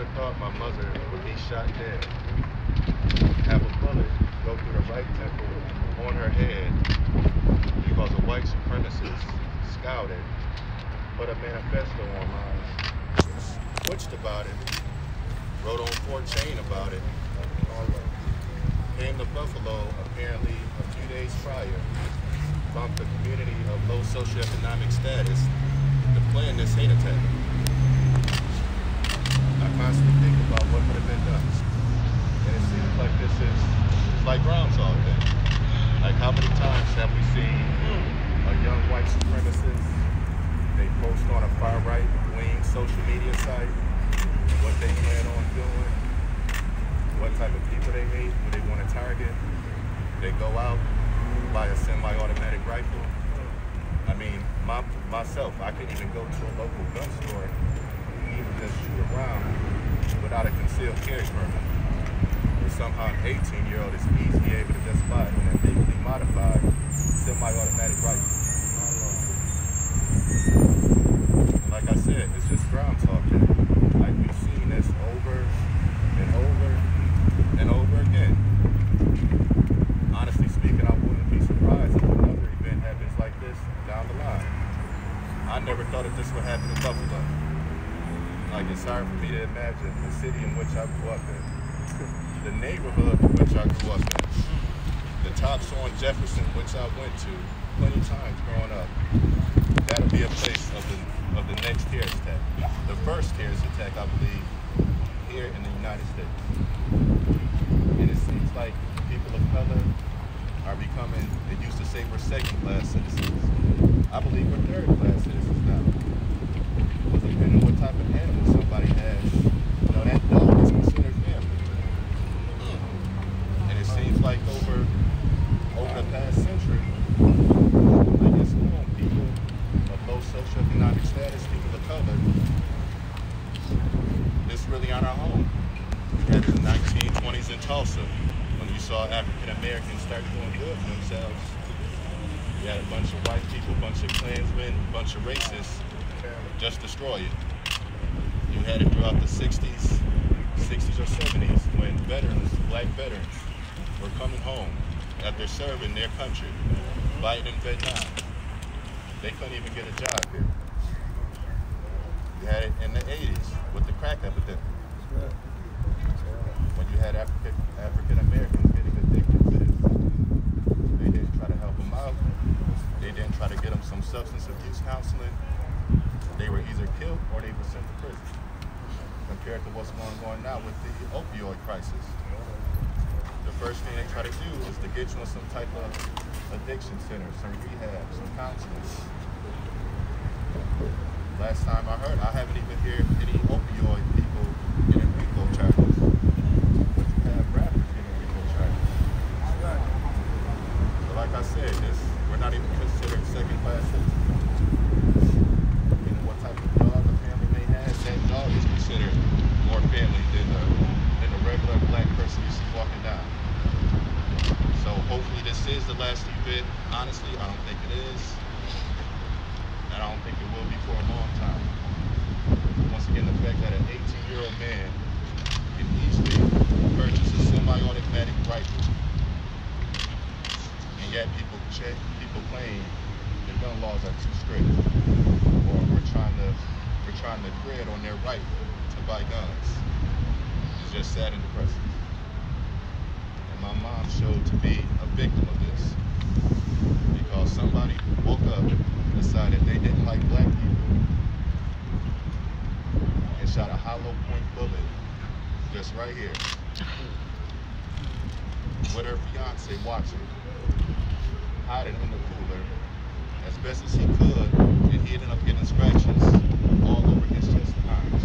would have thought my mother would be shot dead. Have a bullet go through the right temple on her head because a white supremacist scouted, put a manifesto online, twitched about it, wrote on 4Chain about it, came to Buffalo apparently a few days prior, bumped a community of low socioeconomic status to plan this hate attack. I constantly think about what would have been done. And it seems like this is like Groundhog Day. Like how many times have we seen a young white supremacist, they post on a far right wing social media site what they plan on doing, what type of people they hate, who they want to target. They go out, buy a semi-automatic rifle. I mean, myself, I couldn't even go to a local gun store, even just shoot around without a concealed carry permit. But somehow an 18-year-old is easily able to just buy an illegally modified semi-automatic rifle. Like I said, it's just Groundhog Day. Like we've seen this over and over and over again. Honestly speaking, I wouldn't be surprised if another event happens like this down the line. I never thought that this would happen in Buffalo. Like, it's hard for me to imagine the city in which I grew up in, the neighborhood in which I grew up in, the tops on Jefferson, which I went to plenty times growing up. That'll be a place of the next terrorist attack. The first terrorist attack, I believe, here in the United States. And it seems like people of color are becoming, they used to say we're second-class citizens. I believe we're third-class citizens now. Because depending on what type of animal somebody has, you know, that dog is considered family. And it seems like over the past century, like it's grown people of low socioeconomic status, people of color, this really on our home. We had the 1920s in Tulsa, when you saw African Americans start doing good for themselves. You had a bunch of white people, a bunch of Klansmen, a bunch of racists just destroy it. You had it throughout the 60s or 70s when veterans, black veterans, were coming home after serving their country, fighting in Vietnam. They couldn't even get a job here. You had it in the 80s with the crack epidemic. When you had African Americans getting addicted to this, they didn't try to help them out. They didn't try to get them some substance abuse counseling. They were either killed or they were sent to prison. Compared to what's going on now with the opioid crisis. The first thing they try to do is to get you in some type of addiction center, some rehab, some counseling. Last time I heard, I haven't even heard any opioid people getting RICO charges. But you have rappers getting RICO charges. So like I said, we're not even considered second-class citizens. What type of dog a family may have, that dog is considered more family than a regular black person you see walking down. So hopefully this is the last event. Honestly, I don't think it is. And I don't think it will be for a long time. Once again, the fact that an 18-year-old man can easily purchase a semi-automatic rifle, and yet people claim the gun laws are too strict, or we're trying to tread on their right to buy guns. It's just sad and depressing. And my mom showed to be a victim of this because somebody woke up and decided they didn't like black people and shot a hollow point bullet just right here with her fiance watching, hiding in the cooler as best as he could, and he ended up getting scratches all over his chest and arms.